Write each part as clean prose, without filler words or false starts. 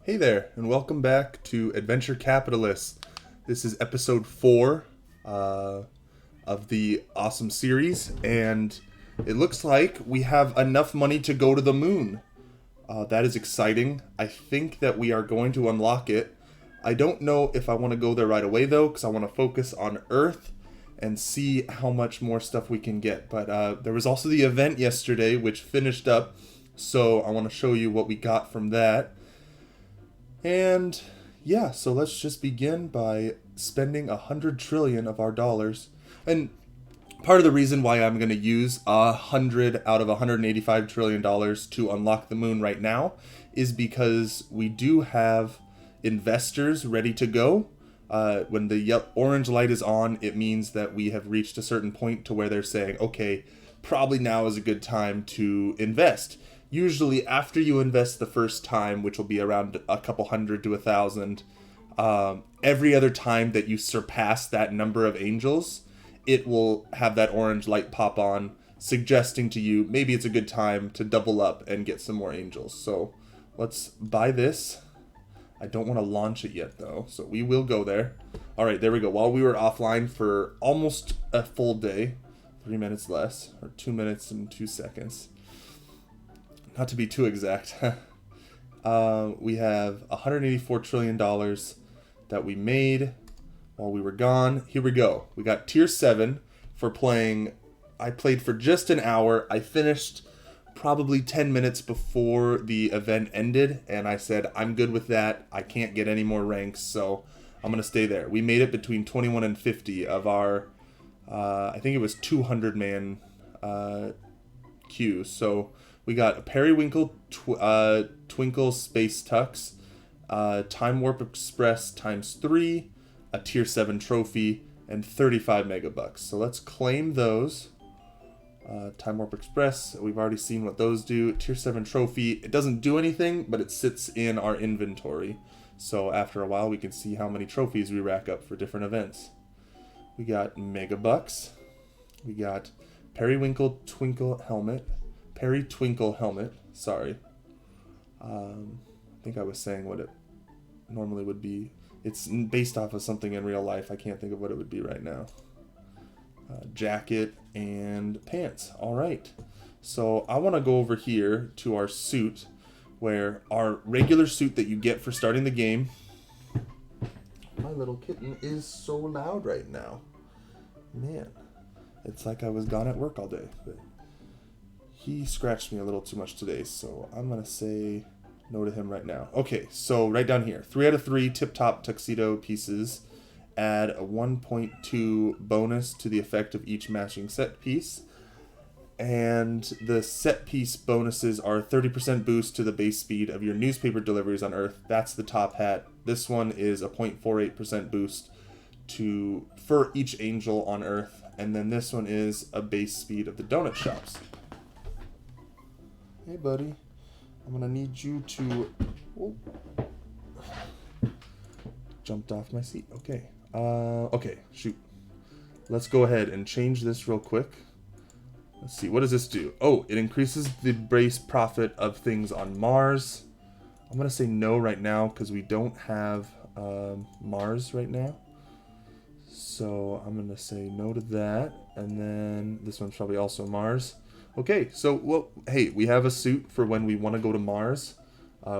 Hey there, and welcome back to Adventure Capitalists. This is episode 4 of the awesome series, and it looks like we have enough money to go to the moon. That is exciting. I think that we are going to unlock it. I don't know if I want to go there right away, though, because I want to focus on Earth and see how much more stuff we can get. But there was also the event yesterday, which finished up, so I want to show you what we got from that. And yeah, so let's just begin by spending 100 trillion of our dollars. And part of the reason why I'm going to use 100 out of 185 trillion dollars to unlock the moon right now is because we do have investors ready to go. When the orange light is on, it means that we have reached a certain point to where they're saying, okay, probably now is a good time to invest. Usually after you invest the first time, which will be around a couple hundred to 1,000, every other time that you surpass that number of angels, it will have that orange light pop on, suggesting to you maybe it's a good time to double up and get some more angels. So let's buy this. I don't want to launch it yet, though, so we will go there. All right, there we go. While we were offline for almost a full day, 3 minutes less, or 2 minutes and 2 seconds. Not to be too exact. We have $184 trillion that we made while we were gone. Here we go. We got tier 7 for playing. I played for just an hour. I finished probably 10 minutes before the event ended, and I said, I'm good with that. I can't get any more ranks, so I'm going to stay there. We made it between 21 and 50 of our, I think it was 200-man queue. So we got a Periwinkle Twinkle Space Tux, Time Warp Express ×3, a Tier 7 trophy, and 35 megabucks. So let's claim those. Time Warp Express, we've already seen what those do. Tier 7 trophy, it doesn't do anything, but it sits in our inventory. So after a while, we can see how many trophies we rack up for different events. We got megabucks. We got Periwinkle Twinkle Helmet. Twinkle Helmet, sorry. I think I was saying what it normally would be. It's based off of something in real life. I can't think of what it would be right now. Jacket and pants. All right. So I want to go over here to our suit, where our regular suit that you get for starting the game. My little kitten is so loud right now. Man, it's like I was gone at work all day. But he scratched me a little too much today, so I'm going to say no to him right now. Okay, so right down here, 3 out of 3 tip-top tuxedo pieces. Add a 1.2 bonus to the effect of each matching set piece. And the set piece bonuses are 30% boost to the base speed of your newspaper deliveries on Earth. That's the top hat. This one is a 0.48% boost for each angel on Earth. And then this one is a base speed of the donut shops. Hey, buddy. I'm going to need you to... Oh. Jumped off my seat. Okay. Okay, shoot. Let's go ahead and change this real quick. Let's see, what does this do? Oh, it increases the base profit of things on Mars. I'm going to say no right now because we don't have Mars right now. So I'm going to say no to that. And then this one's probably also Mars. Okay, so, well, hey, we have a suit for when we want to go to Mars.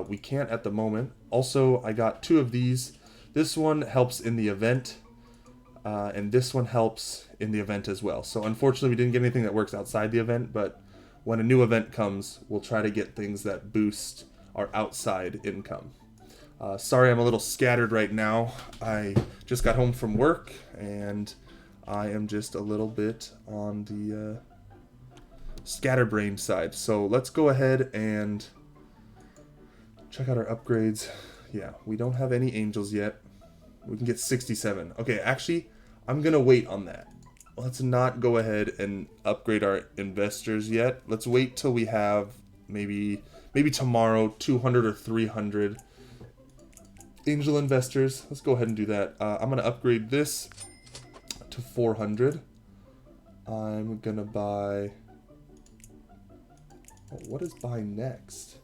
We can't at the moment. Also, I got 2 of these. This one helps in the event, and this one helps in the event as well. So unfortunately, we didn't get anything that works outside the event, but when a new event comes, we'll try to get things that boost our outside income. Sorry, I'm a little scattered right now. I just got home from work, and I am just a little bit on the scatterbrain side. So let's go ahead and check out our upgrades. Yeah, we don't have any angels yet. We can get 67. Okay, actually, I'm going to wait on that. Let's not go ahead and upgrade our investors yet. Let's wait till we have maybe tomorrow 200 or 300 angel investors. Let's go ahead and do that. I'm going to upgrade this to 400. I'm going to buy... what is buy next?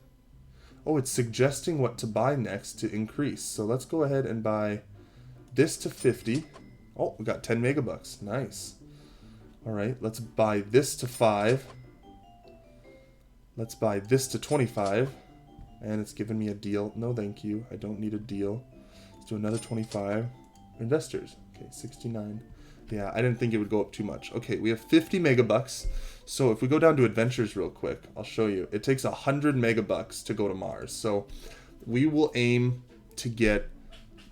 Oh, it's suggesting what to buy next to increase. So let's go ahead and buy this to 50. Oh, we got 10 megabucks. Nice. All right, let's buy this to 5. Let's buy this to 25. And it's giving me a deal. No, thank you. I don't need a deal. Let's do another 25. Investors. Okay, 69. Yeah, I didn't think it would go up too much. Okay, we have 50 megabucks. So if we go down to adventures real quick, I'll show you. It takes 100 megabucks to go to Mars. So we will aim to get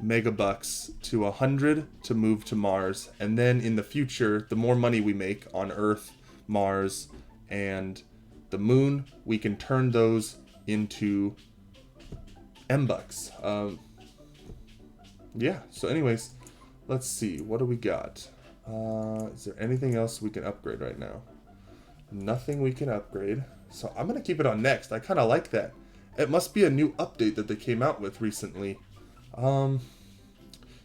megabucks to 100 to move to Mars. And then in the future, the more money we make on Earth, Mars, and the moon, we can turn those into M-bucks. Yeah, so anyways, let's see. What do we got? Is there anything else we can upgrade right now? Nothing we can upgrade. So I'm going to keep it on next. I kind of like that. It must be a new update that they came out with recently. You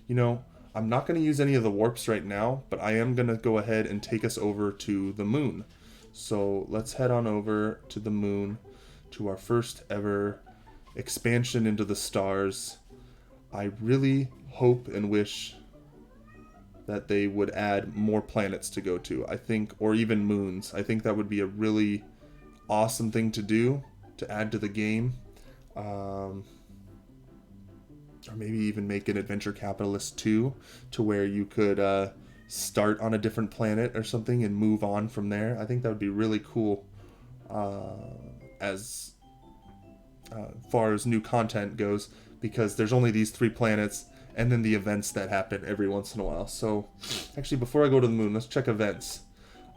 know, I'm not going to use any of the warps right now, but I am going to go ahead and take us over to the moon. So let's head on over to the moon, to our first ever expansion into the stars. I really hope and wish that they would add more planets to go to, I think, or even moons. I think that would be a really awesome thing to do, to add to the game. Or maybe even make an Adventure Capitalist 2, to where you could start on a different planet or something and move on from there. I think that would be really cool as far as new content goes, because there's only these 3 planets, and then the events that happen every once in a while. So, actually, before I go to the moon, let's check events.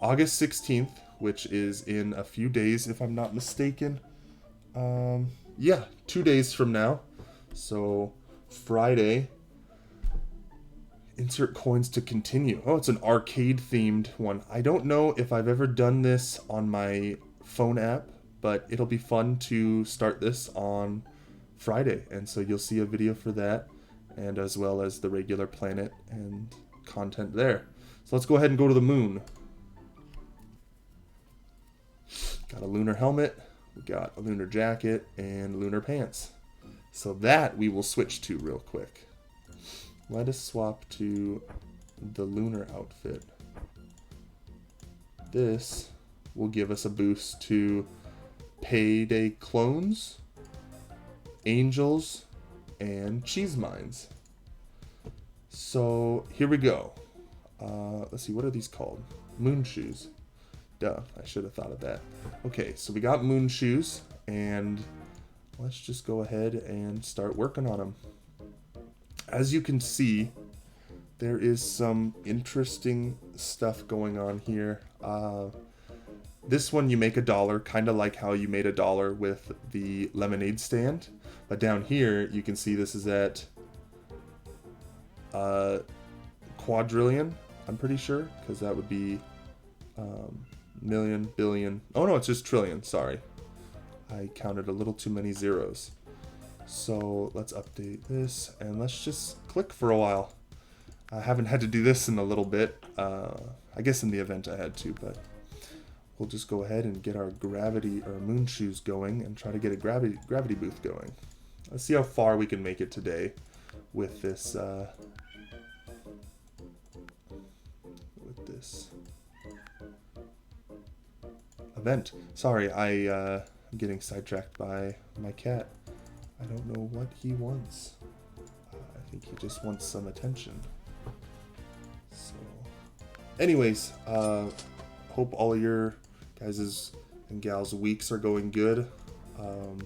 August 16th, which is in a few days, if I'm not mistaken. Yeah, 2 days from now. So, Friday. Insert coins to continue. Oh, it's an arcade-themed one. I don't know if I've ever done this on my phone app, but it'll be fun to start this on Friday. And so you'll see a video for that, and as well as the regular planet and content there. So let's go ahead and go to the moon. Got a lunar helmet, we got a lunar jacket, and lunar pants. So that we will switch to real quick. Let us swap to the Lunar Outfit. This will give us a boost to Payday Clones, Angels, and Cheese Mines. So here we go. Let's see, what are these called? Moon Shoes. Duh, I should have thought of that. Okay, so we got Moon Shoes, and let's just go ahead and start working on them. As you can see, there is some interesting stuff going on here. This one you make $1, kind of like how you made $1 with the lemonade stand. But down here, you can see this is at quadrillion, I'm pretty sure, because that would be million, billion. Oh no, it's just trillion, sorry. I counted a little too many zeros. So let's update this, and let's just click for a while. I haven't had to do this in a little bit. I guess in the event I had to, but we'll just go ahead and get our gravity or moon shoes going and try to get a gravity booth going. Let's see how far we can make it today with this event. Sorry, I'm getting sidetracked by my cat. I don't know what he wants. I think he just wants some attention. So, anyways, hope all of your guys' and gals' weeks are going good. I'm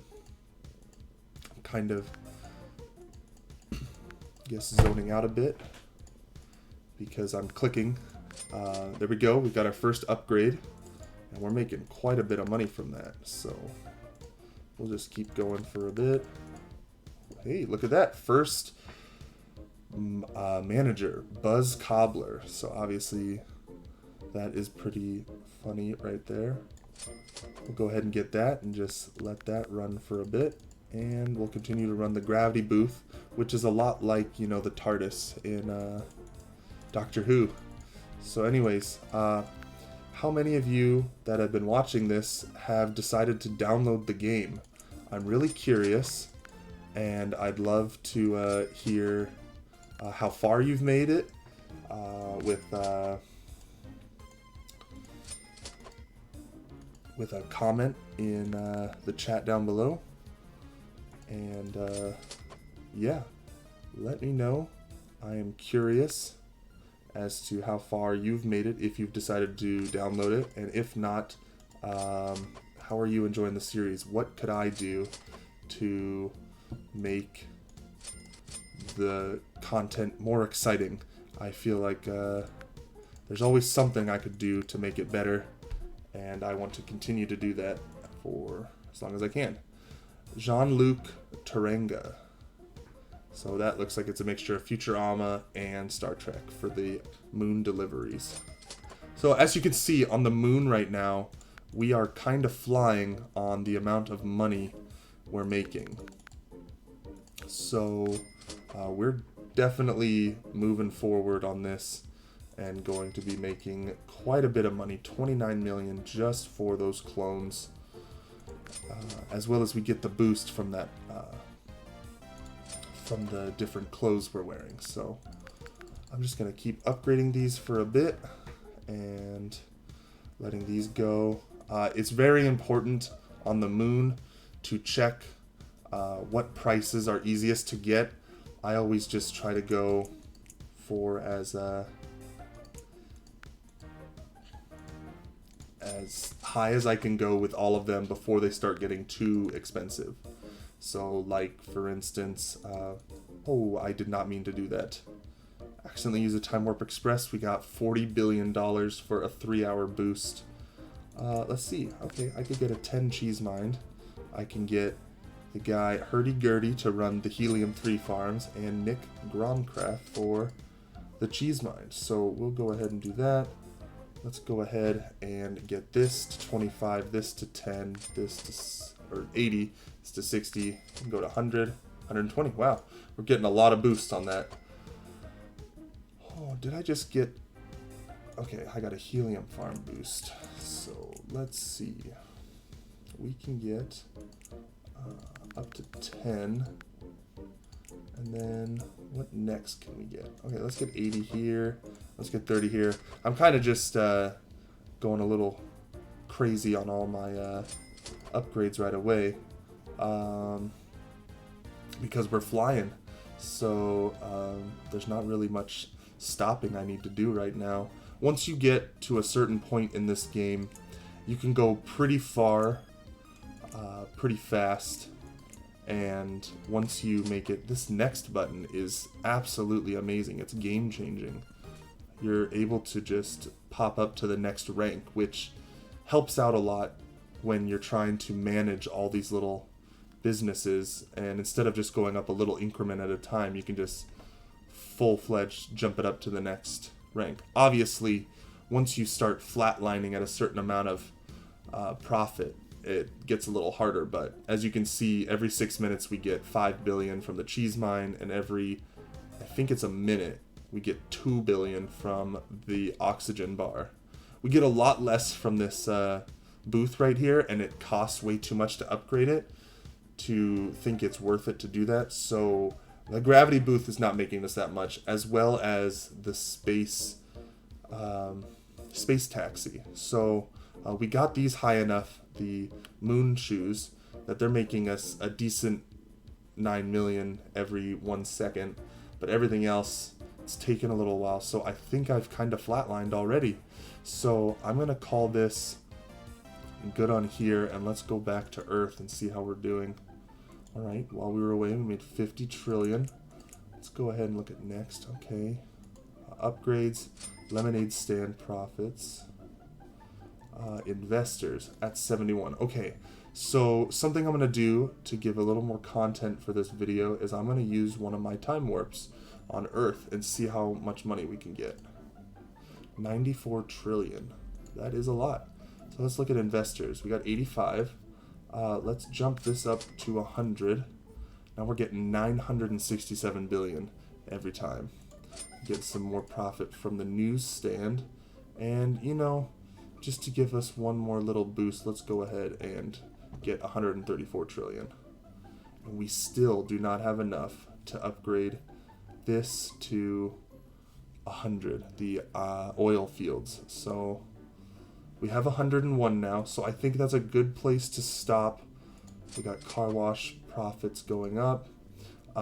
kind of, I guess, zoning out a bit because I'm clicking. There we go. We got our first upgrade, and we're making quite a bit of money from that. So we'll just keep going for a bit. Hey, look at that. First manager, Buzz Cobbler. So obviously that is pretty funny right there. We'll go ahead and get that and just let that run for a bit. And we'll continue to run the gravity booth, which is a lot like, you know, the TARDIS in Doctor Who. So anyways, how many of you that have been watching this have decided to download the game? I'm really curious, and I'd love to hear how far you've made it with a comment in the chat down below. And yeah, let me know. I am curious as to how far you've made it, if you've decided to download it, and if not, how are you enjoying the series? What could I do to make the content more exciting? I feel like there's always something I could do to make it better, and I want to continue to do that for as long as I can. Jean-Luc Tarenga. So that looks like it's a mixture of Futurama and Star Trek for the moon deliveries. So as you can see on the moon right now, we are kind of flying on the amount of money we're making. So we're definitely moving forward on this and going to be making quite a bit of money, 29 million just for those clones, as well as we get the boost from that from the different clothes we're wearing. So I'm just gonna keep upgrading these for a bit and letting these go. It's very important on the moon to check what prices are easiest to get. I always just try to go for as high as I can go with all of them before they start getting too expensive. So like, for instance, oh, I did not mean to do that. Accidentally use a Time Warp Express. We got $40 billion for a 3-hour boost. Let's see. Okay, I could get a 10 cheese mind. I can get the guy Hurdy-Gurdy to run the Helium-3 farms, and Nick Gromcraft for the cheese mind. So we'll go ahead and do that. Let's go ahead and get this to 25, this to 10, this to, or 80, this to 60, and go to 100, 120. Wow, we're getting a lot of boosts on that. Oh, did I just get... Okay, I got a helium farm boost. So let's see. We can get up to 10. And then what next can we get? Okay, let's get 80 here. Let's get 30 here. I'm kind of just going a little crazy on all my upgrades right away because we're flying. So there's not really much stopping I need to do right now. Once you get to a certain point in this game, you can go pretty far, pretty fast. And once you make it, this next button is absolutely amazing. It's game changing. You're able to just pop up to the next rank, which helps out a lot when you're trying to manage all these little businesses. And instead of just going up a little increment at a time, you can just full-fledged jump it up to the next rank. Obviously, once you start flatlining at a certain amount of profit, it gets a little harder, but as you can see, every 6 minutes we get 5 billion from the cheese mine, and every, I think it's a minute, we get 2 billion from the oxygen bar. We get a lot less from this booth right here, and it costs way too much to upgrade it to think it's worth it to do that. So the gravity booth is not making us that much, as well as the space taxi. So we got these high enough, the moon shoes, that they're making us a decent 9 million every 1 second, but everything else, it's taken a little while. So I think I've kind of flatlined already. So I'm gonna call this good on here, and let's go back to Earth and see how we're doing. All right, while we were away, we made 50 trillion. Let's go ahead and look at next. Okay, upgrades, lemonade stand profits. Investors at 71. Okay, so something I'm going to do to give a little more content for this video is I'm going to use one of my time warps on Earth and see how much money we can get. 94 trillion. That is a lot. So let's look at investors. We got 85. Let's jump this up to 100. Now we're getting 967 billion every time. Get some more profit from the newsstand. And, you know, just to give us one more little boost, let's go ahead and get 134 trillion. And we still do not have enough to upgrade this to 100, the oil fields. So we have 101 now, so I think that's a good place to stop. We got car wash profits going up. We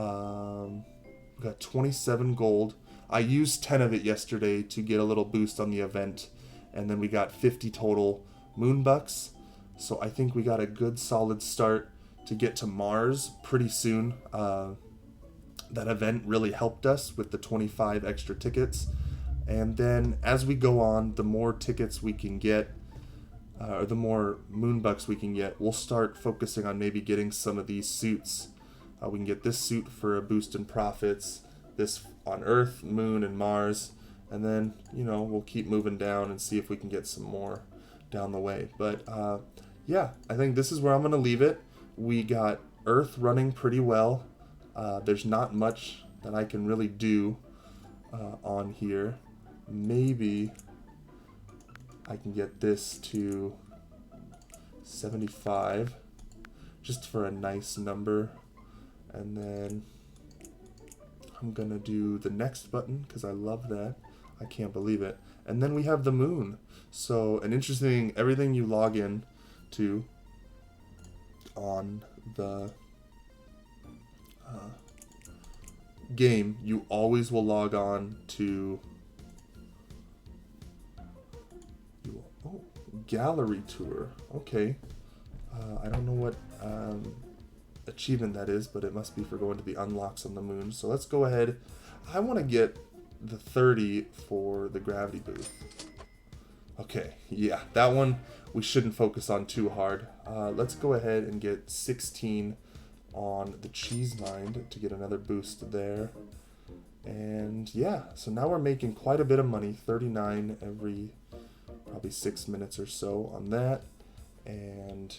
got 27 gold. I used 10 of it yesterday to get a little boost on the event, and then we got 50 total moon bucks. So I think we got a good solid start to get to Mars pretty soon. That event really helped us with the 25 extra tickets. And then as we go on, the more tickets we can get, or the more moon bucks we can get, we'll start focusing on maybe getting some of these suits. We can get this suit for a boost in profits, this on Earth, Moon, and Mars, and then, you know, we'll keep moving down and see if we can get some more down the way. But yeah, I think this is where I'm going to leave it. We got Earth running pretty well. There's not much that I can really do on here. Maybe I can get this to 75 just for a nice number, and then I'm gonna do the next button because I love that. I can't believe it. And then we have the moon. So an interesting, everything you log in to on the game, you always will log on to gallery tour. Okay. I don't know what achievement that is, but it must be for going to the unlocks on the moon. So let's go ahead. I want to get the 30 for the gravity booth. Okay, yeah, that one we shouldn't focus on too hard. Let's go ahead and get 16 on the cheese mind to get another boost there. And yeah, so now we're making quite a bit of money, 39 every probably 6 minutes or so on that, and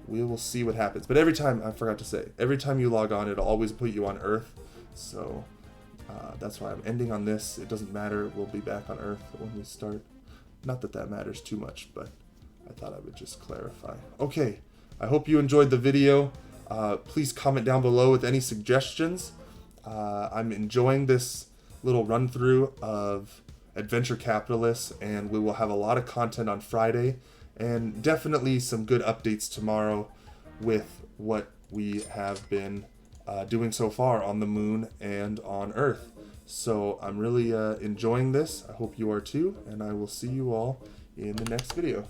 we will see what happens. But every time, I forgot to say, every time you log on, it'll always put you on Earth, so that's why I'm ending on this. It doesn't matter, we'll be back on Earth when we start. Not that that matters too much, but I thought I would just clarify. Okay, I hope you enjoyed the video. Please comment down below with any suggestions. I'm enjoying this little run through of Adventure Capitalists, and we will have a lot of content on Friday, and definitely some good updates tomorrow with what we have been doing so far on the moon and on Earth. So I'm really enjoying this. I hope you are too, and I will see you all in the next video.